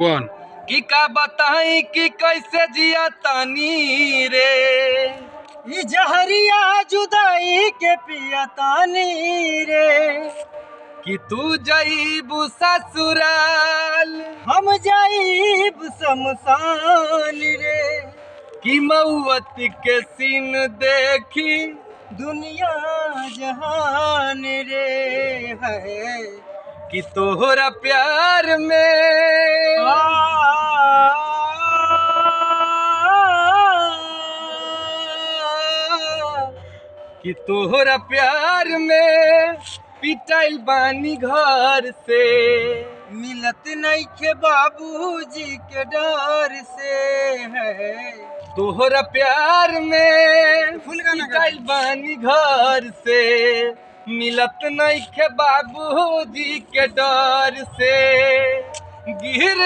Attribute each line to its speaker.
Speaker 1: कौन
Speaker 2: कि का बताई कि कैसे जिया तानी रे
Speaker 3: ई जहरिया जुदाई के पिया तानी रे।
Speaker 2: कि तू जईबू ससुराल
Speaker 3: हम जाइब शमशान रे।
Speaker 2: कि मौत के सीन देखी
Speaker 3: दुनिया जहान रे है।
Speaker 2: कि तोहरा प्यार में कि तोहरा प्यार में पिटाइल बानी घर से
Speaker 3: मिलत नइखे बाबूजी के डर से है।
Speaker 2: तोहरा प्यार में
Speaker 3: फुल गाना गा।
Speaker 2: पिटाइल बानी घर से मिलत नइखे बाबूजी के डर से गिर